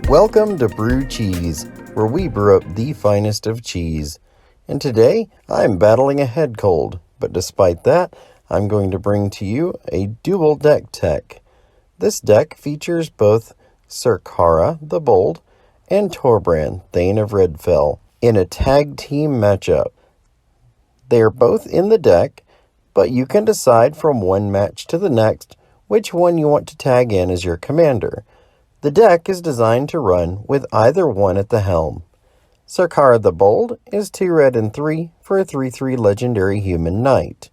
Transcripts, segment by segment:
Welcome to Brew Cheese, where we brew up the finest of cheese. And today, I'm battling a head cold, but despite that, I'm going to bring to you a dual deck tech. This deck features both Syr Carah, the Bold, and Torbran, Thane of Redfell, in a tag team matchup. They are both in the deck, but you can decide from one match to the next which one you want to tag in as your commander. The deck is designed to run with either one at the helm. Syr Carah the Bold is 2 red and 3 for a 3/3 legendary human knight.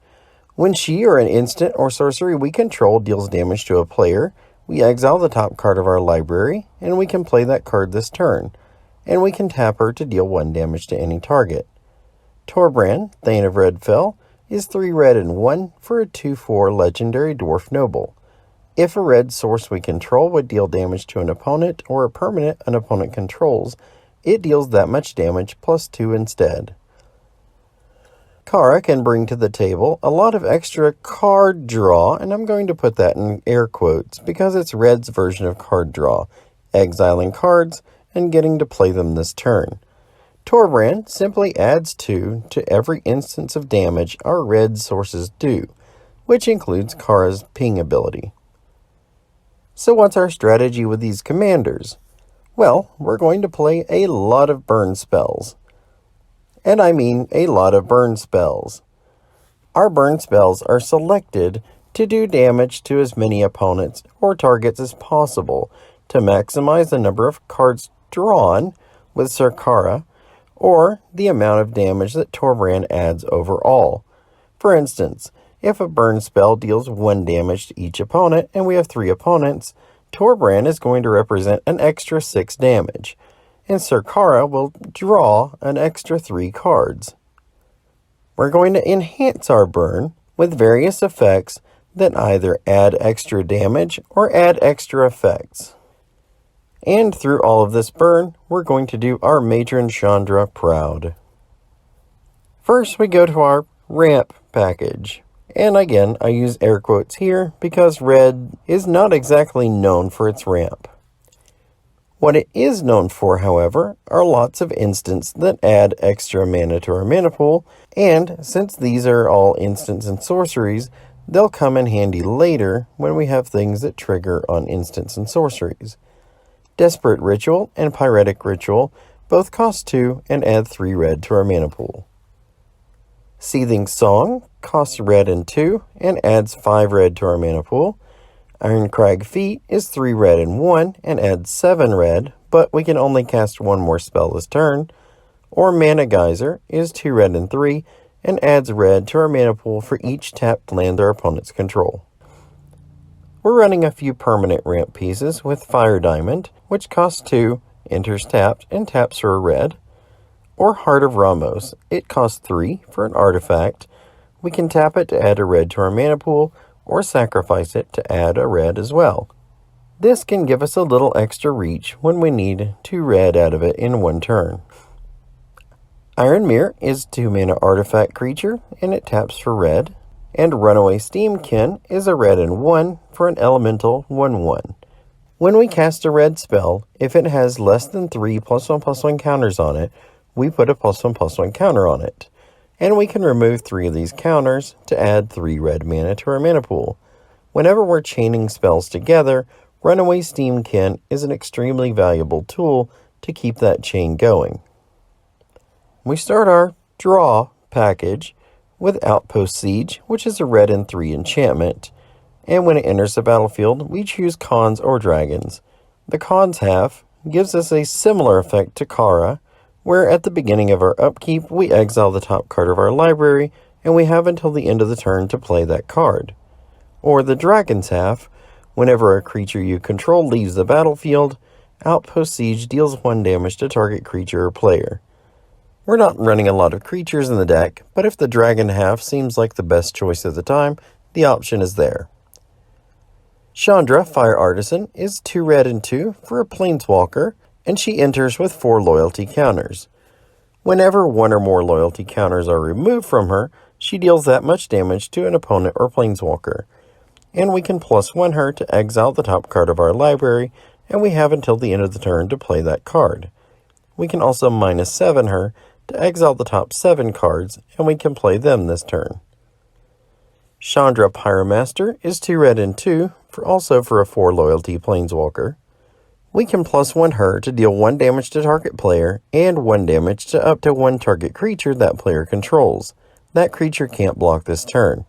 When she or an instant or sorcery we control deals damage to a player, we exile the top card of our library, and we can play that card this turn, and we can tap her to deal 1 damage to any target. Torbran, Thane of Redfell, is 3 red and 1 for a 2/4 legendary dwarf noble. If a red source we control would deal damage to an opponent or a permanent an opponent controls, it deals that much damage plus 2 instead. Carah can bring to the table a lot of extra card draw, and I'm going to put that in air quotes because it's red's version of card draw, exiling cards and getting to play them this turn. Torbran simply adds 2 to every instance of damage our red sources do, which includes Carah's ping ability. So what's our strategy with these commanders? Well, we're going to play a lot of burn spells. And I mean a lot of burn spells. Our burn spells are selected to do damage to as many opponents or targets as possible to maximize the number of cards drawn with Syr Carah or the amount of damage that Torbran adds overall. For instance, if a burn spell deals 1 damage to each opponent and we have 3 opponents, Torbran is going to represent an extra 6 damage, and Syr Carah will draw an extra 3 cards. We're going to enhance our burn with various effects that either add extra damage or add extra effects. And through all of this burn, we're going to do our matron Chandra proud. First, we go to our ramp package. And again, I use air quotes here because red is not exactly known for its ramp. What it is known for, however, are lots of instants that add extra mana to our mana pool, and since these are all instants and sorceries, they'll come in handy later when we have things that trigger on instants and sorceries. Desperate Ritual and Pyretic Ritual both cost 2 and add 3 red to our mana pool. Seething Song costs red and 2 and adds 5 red to our mana pool. Ironcrag Feet is 3 red and 1 and adds 7 red, but we can only cast 1 more spell this turn. Or Mana Geyser is 2 red and 3 and adds red to our mana pool for each tapped land our opponents control. We're running a few permanent ramp pieces with Fire Diamond, which costs 2, enters tapped, and taps for a red. Or Heart of Ramos, it costs 3 for an artifact. We can tap it to add a red to our mana pool, or sacrifice it to add a red as well. This can give us a little extra reach when we need 2 red out of it in 1 turn. Iron Mirror is 2 mana artifact creature, and it taps for red. And Runaway Steamkin is a red and 1 for an elemental 1/1. When we cast a red spell, if it has less than 3 +1/+1 counters on it, we put a +1/+1 counter on it. And we can remove 3 of these counters to add 3 red mana to our mana pool. Whenever we're chaining spells together, Runaway Steamkin is an extremely valuable tool to keep that chain going. We start our draw package with Outpost Siege, which is a red and 3 enchantment. And when it enters the battlefield, we choose Cons or Dragons. The Cons half gives us a similar effect to Carah, where at the beginning of our upkeep, we exile the top card of our library, and we have until the end of the turn to play that card. Or the Dragon's half, whenever a creature you control leaves the battlefield, Outpost Siege deals 1 damage to target creature or player. We're not running a lot of creatures in the deck, but if the Dragon half seems like the best choice at the time, the option is there. Chandra, Fire Artisan, is 2 red and 2 for a Planeswalker, and she enters with 4 loyalty counters. Whenever 1 or more loyalty counters are removed from her, she deals that much damage to an opponent or Planeswalker. And we can +1 her to exile the top card of our library and we have until the end of the turn to play that card. We can also -7 her to exile the top 7 cards, and we can play them this turn. Chandra Pyromaster is 2 red and 2, also for a 4 loyalty planeswalker. We can +1 her to deal 1 damage to target player and 1 damage to up to 1 target creature that player controls. That creature can't block this turn.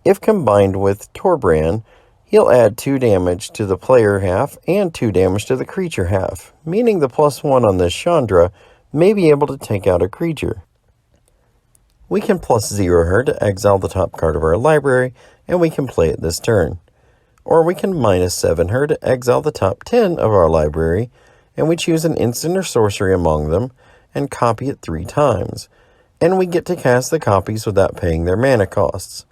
If combined with Torbran, he'll add 2 damage to the player half and 2 damage to the creature half, meaning the +1 on this Chandra may be able to take out a creature. We can +0 her to exile the top card of our library, and we can play it this turn. Or we can -7 her to exile the top 10 of our library, and we choose an instant or sorcery among them, and copy it 3 times. And we get to cast the copies without paying their mana costs.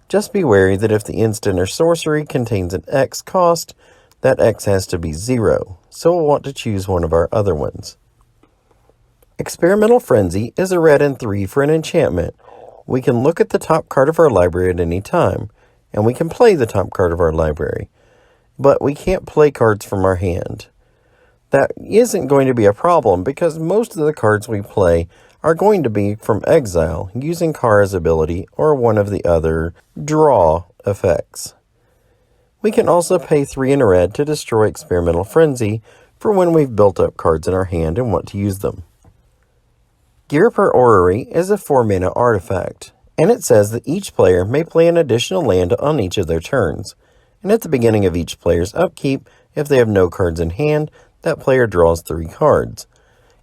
Just be wary that if the instant or sorcery contains an X cost, that X has to be 0, so we'll want to choose one of our other ones. Experimental Frenzy is a red and 3 for an enchantment. We can look at the top card of our library at any time, and we can play the top card of our library, but we can't play cards from our hand. That isn't going to be a problem because most of the cards we play are going to be from exile, using Kara's ability or one of the other draw effects. We can also pay 3 in a red to destroy Experimental Frenzy for when we've built up cards in our hand and want to use them. Geir Ferrari is a 4-mana artifact, and it says that each player may play an additional land on each of their turns. And at the beginning of each player's upkeep, if they have no cards in hand, that player draws 3 cards.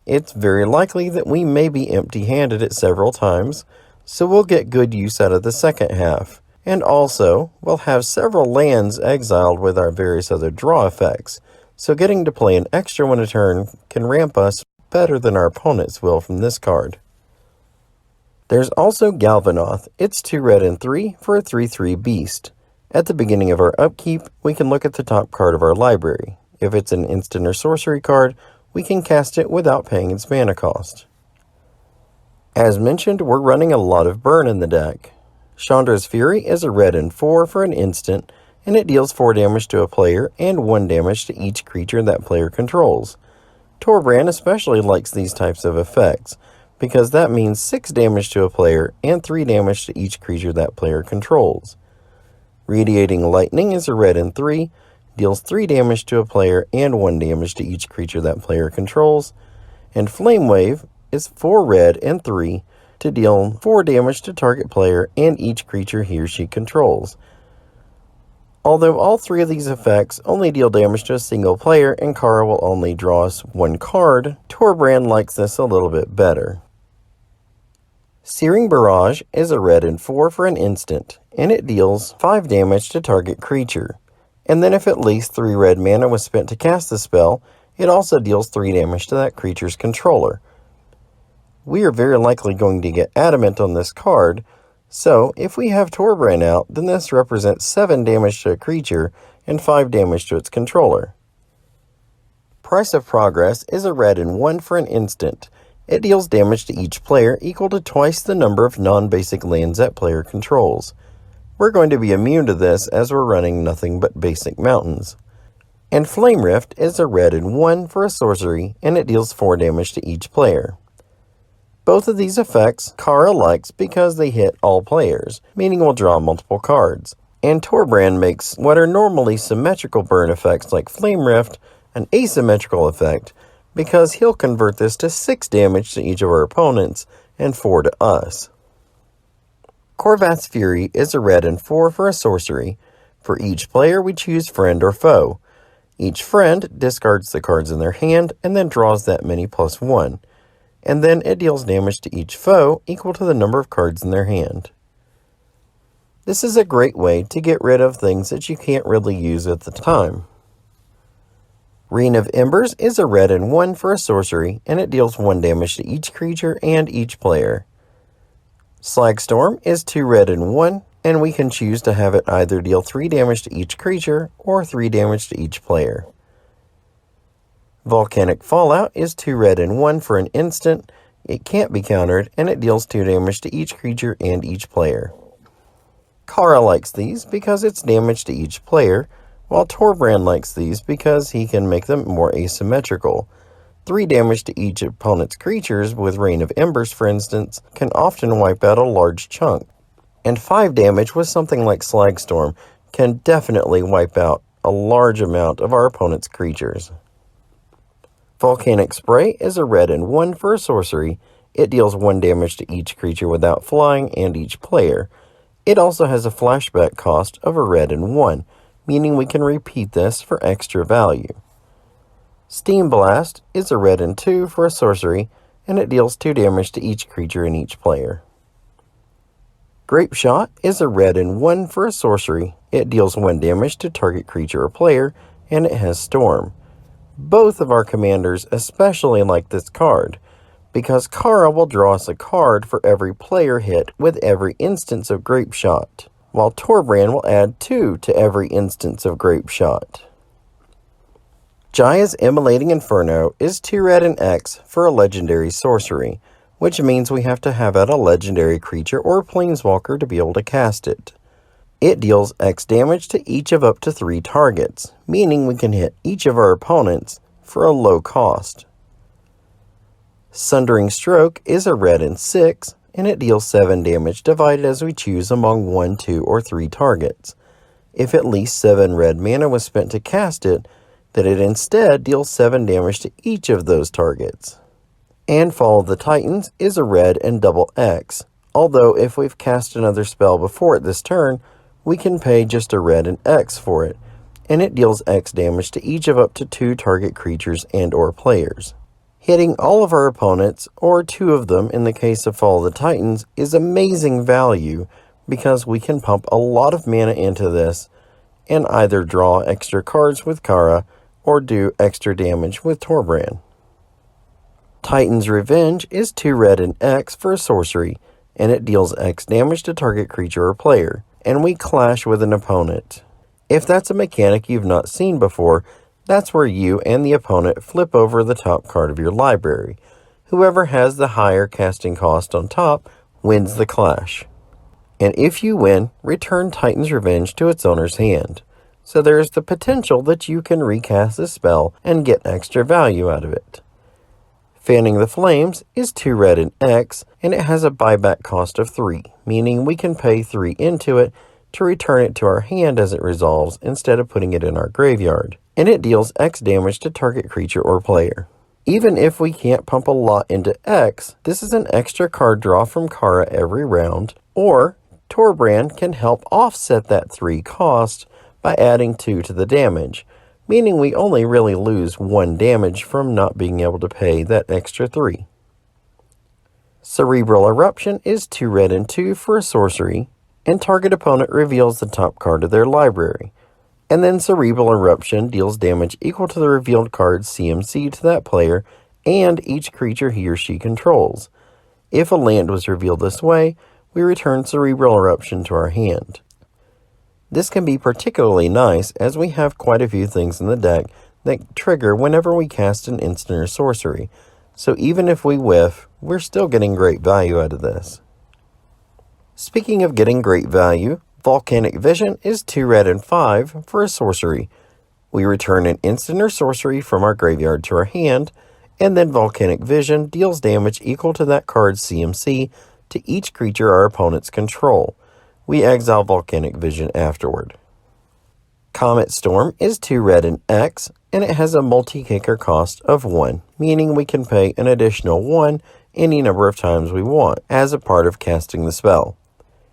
It's very likely that we may be empty-handed at several times, so we'll get good use out of the second half. And also, we'll have several lands exiled with our various other draw effects, so getting to play an extra one a turn can ramp us better than our opponents will from this card. There's also Galvanoth. It's 2 red and 3 for a 3/3 beast. At the beginning of our upkeep, we can look at the top card of our library. If it's an instant or sorcery card, we can cast it without paying its mana cost. As mentioned, we're running a lot of burn in the deck. Chandras Fury is a red and 4 for an instant, and it deals 4 damage to a player and 1 damage to each creature that player controls. Torbran especially likes these types of effects, because that means 6 damage to a player and 3 damage to each creature that player controls. Radiating Lightning is a red and 3, deals 3 damage to a player and 1 damage to each creature that player controls. And Flame Wave is 4 red and 3 to deal 4 damage to target player and each creature he or she controls. Although all 3 of these effects only deal damage to a single player and Kara will only draw us 1 card, Torbran likes this a little bit better. Scorching Barrage is a red and 4 for an instant, and it deals 5 damage to target creature. And then if at least 3 red mana was spent to cast the spell, it also deals 3 damage to that creature's controller. We are very likely going to get adamant on this card, so if we have Torbran out, then this represents 7 damage to a creature and 5 damage to its controller. Price of Progress is a red and 1 for an instant. It deals damage to each player equal to twice the number of non-basic lands that player controls. We're going to be immune to this as we're running nothing but basic mountains. And Flame Rift is a red and 1 for a sorcery, and it deals 4 damage to each player. Both of these effects Kara likes because they hit all players, meaning we'll draw multiple cards. And Torbran makes what are normally symmetrical burn effects like Flame Rift an asymmetrical effect, because he'll convert this to 6 damage to each of our opponents and 4 to us. Corvettes Fury is a red and 4 for a sorcery. For each player, we choose friend or foe. Each friend discards the cards in their hand and then draws that many +1. And then it deals damage to each foe equal to the number of cards in their hand. This is a great way to get rid of things that you can't really use at the time. Reign of Embers is a red and 1 for a sorcery, and it deals 1 damage to each creature and each player. Slag Storm is 2 red and 1, and we can choose to have it either deal 3 damage to each creature or 3 damage to each player. Volcanic Fallout is 2 red and 1 for an instant. It can't be countered, and it deals 2 damage to each creature and each player. Kara likes these because it's damage to each player, while Torbran likes these because he can make them more asymmetrical. 3 damage to each opponent's creatures with Rain of Embers, for instance, can often wipe out a large chunk. And 5 damage with something like Slag Storm can definitely wipe out a large amount of our opponent's creatures. Volcanic Spray is a red and 1 for a sorcery. It deals 1 damage to each creature without flying and each player. It also has a flashback cost of a red and 1, meaning we can repeat this for extra value. Steam Blast is a red and 2 for a sorcery, and it deals 2 damage to each creature and each player. Grape Shot is a red and 1 for a sorcery. It deals 1 damage to target creature or player, and it has Storm. Both of our commanders especially like this card, because Carah will draw us a card for every player hit with every instance of Grape Shot, while Torbran will add 2 to every instance of Grape Shot. Jaya's Immolating Inferno is 2 red and X for a legendary sorcery, which means we have to have out a legendary creature or planeswalker to be able to cast it. It deals X damage to each of up to 3 targets, meaning we can hit each of our opponents for a low cost. Sundering Stroke is a red and 6, and it deals 7 damage divided as we choose among 1, 2, or 3 targets. If at least 7 red mana was spent to cast it, then it instead deals 7 damage to each of those targets. And Fall of the Titans is a red and double X, although if we've cast another spell before it this turn, we can pay just a red and X for it, and it deals X damage to each of up to 2 target creatures and or players. Hitting all of our opponents, or 2 of them in the case of Fall of the Titans, is amazing value because we can pump a lot of mana into this and either draw extra cards with Carah or do extra damage with Torbran. Titan's Revenge is 2 red and X for a sorcery, and it deals X damage to target creature or player, and we clash with an opponent. If that's a mechanic you've not seen before, that's where you and the opponent flip over the top card of your library. Whoever has the higher casting cost on top wins the clash. And if you win, return Titan's Revenge to its owner's hand. So there is the potential that you can recast the spell and get extra value out of it. Fanning the Flames is 2 red and X, and it has a buyback cost of 3, meaning we can pay 3 into it to return it to our hand as it resolves instead of putting it in our graveyard. And it deals X damage to target creature or player. Even if we can't pump a lot into X, this is an extra card draw from Carah every round, or Torbran can help offset that 3 cost by adding 2 to the damage, meaning we only really lose 1 damage from not being able to pay that extra 3. Cerebral Eruption is 2 red and 2 for a sorcery, and target opponent reveals the top card of their library. And then Cerebral Eruption deals damage equal to the revealed card's CMC to that player and each creature he or she controls. If a land was revealed this way, we return Cerebral Eruption to our hand. This can be particularly nice as we have quite a few things in the deck that trigger whenever we cast an instant or sorcery, so even if we whiff, we're still getting great value out of this. Speaking of getting great value, Volcanic Vision is 2 red and 5 for a sorcery. We return an instant or sorcery from our graveyard to our hand, and then Volcanic Vision deals damage equal to that card's CMC to each creature our opponents control. We exile Volcanic Vision afterward. Comet Storm is 2 red and X, and it has a multi-kicker cost of 1, meaning we can pay an additional 1 any number of times we want as a part of casting the spell.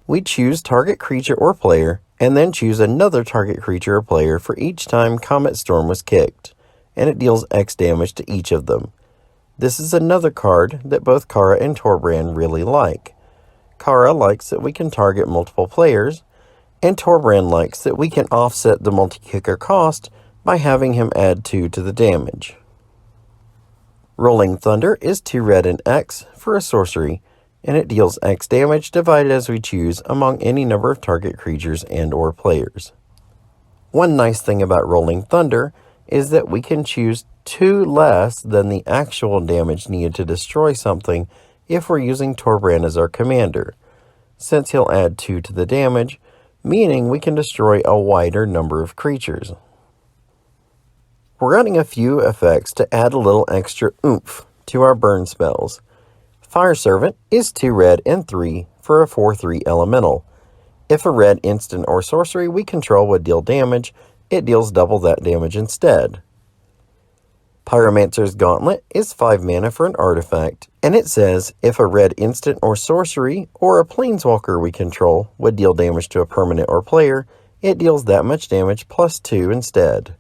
We choose target creature or player, and then choose another target creature or player for each time Comet Storm was kicked, and it deals X damage to each of them. This is another card that both Carah and Torbran really like. Carah likes that we can target multiple players, and Torbran likes that we can offset the multi-kicker cost by having him add 2 to the damage. Rolling Thunder is 2 red and X for a sorcery, and it deals X damage divided as we choose among any number of target creatures and or players. One nice thing about Rolling Thunder is that we can choose 2 less than the actual damage needed to destroy something if we're using Torbran as our commander. Since he'll add 2 to the damage, meaning we can destroy a wider number of creatures. We're running a few effects to add a little extra oomph to our burn spells. Fire Servant is 2 red and 3 for a 4/3 elemental. If a red instant or sorcery we control would deal damage, it deals double that damage instead. Pyromancer's Gauntlet is 5 mana for an artifact, and it says if a red instant or sorcery or a planeswalker we control would deal damage to a permanent or player, it deals that much damage plus 2 instead.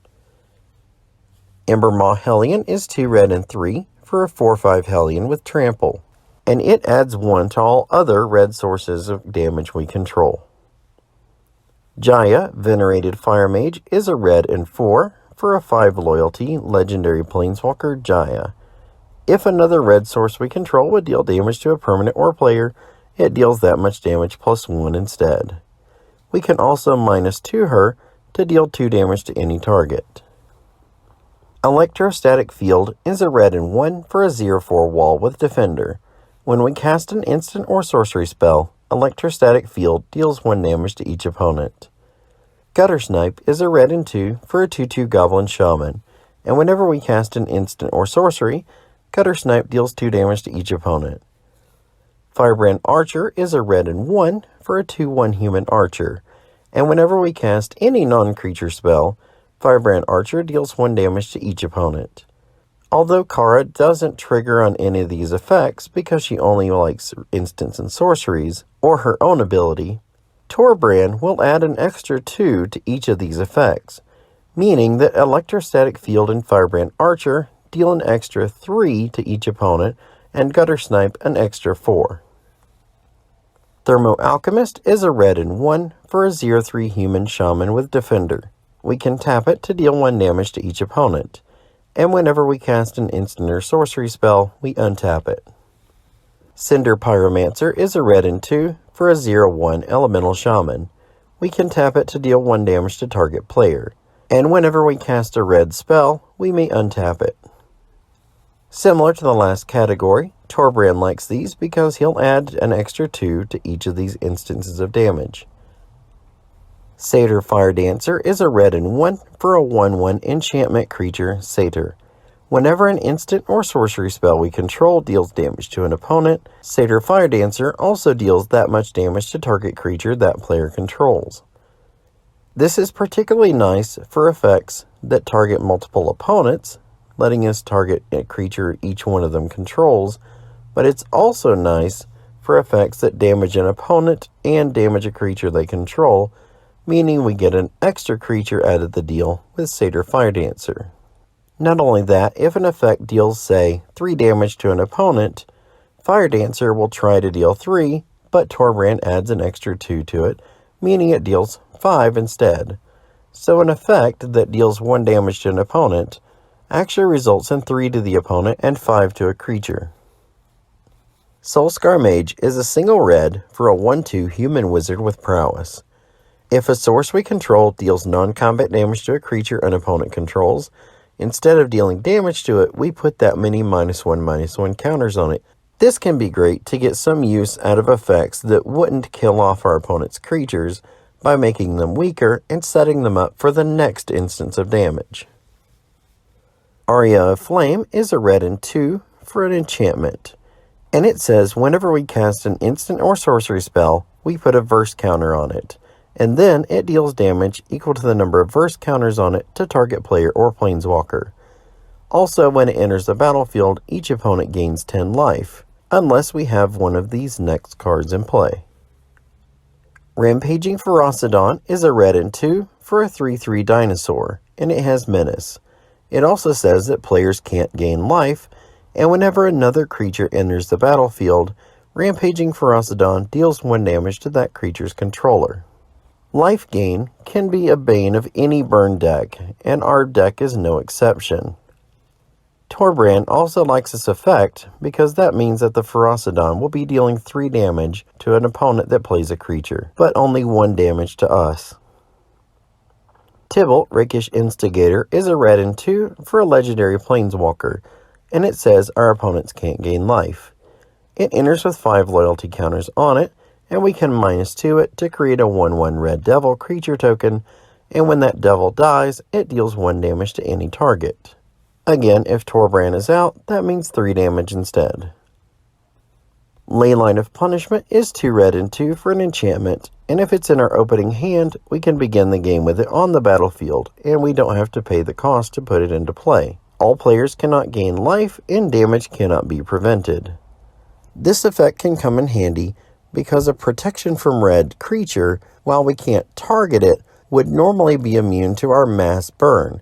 Embermaw Hellion is 2 red and 3 for a 4/5 Hellion with trample, and it adds 1 to all other red sources of damage we control. Jaya, Venerated Fire Mage, is a red and 4 for a 5 loyalty legendary planeswalker Jaya. If another red source we control would deal damage to a permanent or player, it deals that much damage plus 1 instead. We can also -2 her to deal 2 damage to any target. Electrostatic Field is a red and 1 for a 0/4 wall with Defender. When we cast an instant or sorcery spell, Electrostatic Field deals 1 damage to each opponent. Gutter Snipe is a red and 2 for a 2/2 Goblin Shaman, and whenever we cast an instant or sorcery, Gutter Snipe deals 2 damage to each opponent. Firebrand Archer is a red and 1 for a 2/1 Human Archer, and whenever we cast any non-creature spell, Firebrand Archer deals 1 damage to each opponent. Although Kara doesn't trigger on any of these effects because she only likes instants and sorceries, or her own ability, Torbran will add an extra 2 to each of these effects, meaning that Electrostatic Field and Firebrand Archer deal an extra 3 to each opponent, and Gutter Snipe an extra 4. Thermo Alchemist is a red and 1 for a 0/3 Human Shaman with Defender. We can tap it to deal 1 damage to each opponent, and whenever we cast an instant or sorcery spell, we untap it. Cinder Pyromancer is a red and 2 for a 0/1 Elemental Shaman. We can tap it to deal 1 damage to target player, and whenever we cast a red spell, we may untap it. Similar to the last category, Torbran likes these because he'll add an extra 2 to each of these instances of damage. Satyr Fire Dancer is a red and 1 for a 1/1 enchantment creature, Satyr. Whenever an instant or sorcery spell we control deals damage to an opponent, Satyr Fire Dancer also deals that much damage to target creature that player controls. This is particularly nice for effects that target multiple opponents, letting us target a creature each one of them controls, but it's also nice for effects that damage an opponent and damage a creature they control, meaning we get an extra creature added to the deal with Satyr Fire Dancer. Not only that, if an effect deals, say, 3 damage to an opponent, Fire Dancer will try to deal 3, but Torbran adds an extra 2 to it, meaning it deals 5 instead. So an effect that deals 1 damage to an opponent actually results in 3 to the opponent and 5 to a creature. Skaar Mage is a single red for a 1/2 Human Wizard with Prowess. If a source we control deals non-combat damage to a creature an opponent controls, instead of dealing damage to it, we put that many -1/-1 counters on it. This can be great to get some use out of effects that wouldn't kill off our opponent's creatures by making them weaker and setting them up for the next instance of damage. Arya Flame is a red and 2 for an enchantment, and it says whenever we cast an instant or sorcery spell, we put a verse counter on it, and then it deals damage equal to the number of verse counters on it to target player or planeswalker. Also, when it enters the battlefield, each opponent gains 10 life, unless we have one of these next cards in play. Rampaging Ferocidon is a red and 2 for a 3/3 dinosaur, and it has Menace. It also says that players can't gain life, and whenever another creature enters the battlefield, Rampaging Ferocidon deals 1 damage to that creature's controller. Life gain can be a bane of any burn deck, and our deck is no exception. Torbran also likes this effect because that means that the Ferocidon will be dealing 3 damage to an opponent that plays a creature, but only 1 damage to us. Thibault, Rakish Instigator, is a red and 2 for a legendary planeswalker, and it says our opponents can't gain life. It enters with 5 loyalty counters on it, and we can -2 it to create a 1/1 red devil creature token, and when that devil dies, it deals 1 damage to any target. Again, if Torbran is out, that means 3 damage instead. Ley Line of Punishment is 2 red and 2 for an enchantment, and if it's in our opening hand, we can begin the game with it on the battlefield, and we don't have to pay the cost to put it into play. All players cannot gain life, and damage cannot be prevented. This effect can come in handy because a protection from red creature, while we can't target it, would normally be immune to our mass burn.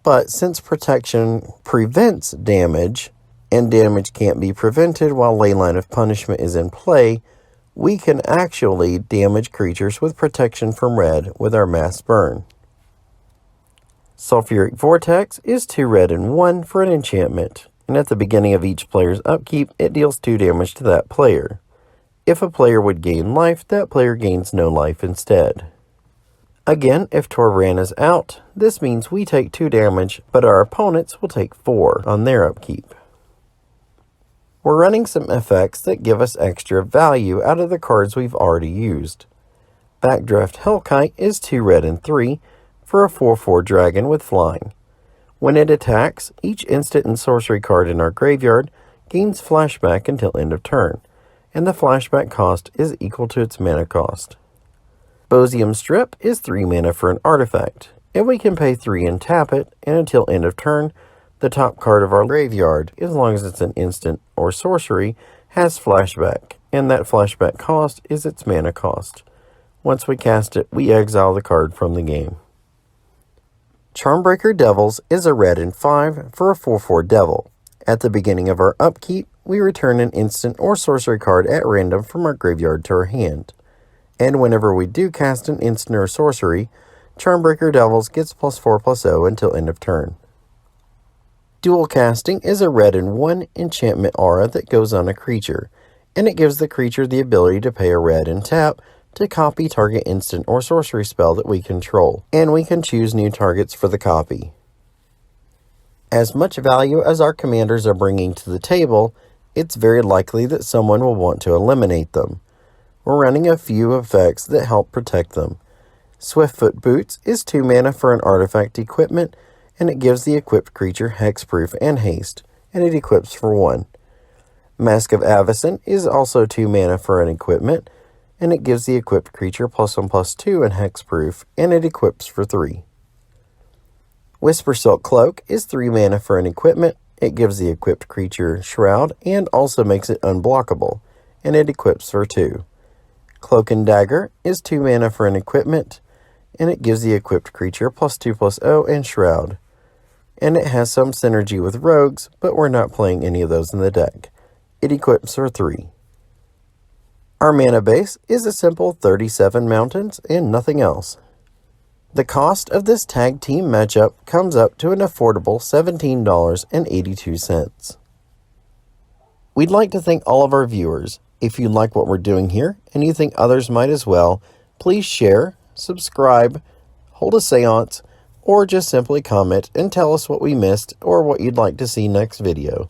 But since protection prevents damage, and damage can't be prevented while Ley Line of Punishment is in play, we can actually damage creatures with protection from red with our mass burn. Sulfuric Vortex is 2 red and 1 for an enchantment, and at the beginning of each player's upkeep, it deals 2 damage to that player. If a player would gain life, that player gains no life instead. Again, if Torbran is out, this means we take 2 damage, but our opponents will take 4 on their upkeep. We're running some effects that give us extra value out of the cards we've already used. Backdraft Hellkite is 2 red and 3 for a 4/4 dragon with flying. When it attacks, each instant and sorcery card in our graveyard gains flashback until end of turn, and the flashback cost is equal to its mana cost. Bosium Strip is 3 mana for an artifact, and we can pay 3 and tap it, and until end of turn, the top card of our graveyard, as long as it's an instant or sorcery, has flashback, and that flashback cost is its mana cost. Once we cast it, we exile the card from the game. Charmbreaker Devils is a red and 5 for a 4/4 devil. At the beginning of our upkeep, we return an instant or sorcery card at random from our graveyard to our hand. And whenever we do cast an instant or sorcery, Charmbreaker Devils gets +4/+0 until end of turn. Dual Casting is a red and 1 enchantment aura that goes on a creature, and it gives the creature the ability to pay a red and tap to copy target instant or sorcery spell that we control, and we can choose new targets for the copy. As much value as our commanders are bringing to the table, it's very likely that someone will want to eliminate them. We're running a few effects that help protect them. Swiftfoot Boots is 2 mana for an artifact equipment, and it gives the equipped creature hexproof and haste, and it equips for 1. Mask of Avacyn is also 2 mana for an equipment, and it gives the equipped creature +1/+2 and hexproof, and it equips for 3. Whisper Silk Cloak is 3 mana for an equipment, it gives the equipped creature Shroud, and also makes it unblockable, and it equips for 2. Cloak and Dagger is 2 mana for an equipment, and it gives the equipped creature +2/+0 and Shroud. And it has some synergy with rogues, but we're not playing any of those in the deck. It equips for 3. Our mana base is a simple 37 mountains and nothing else. The cost of this tag team matchup comes up to an affordable $17.82. We'd like to thank all of our viewers. If you like what we're doing here and you think others might as well, please share, subscribe, hold a seance, or just simply comment and tell us what we missed or what you'd like to see next video.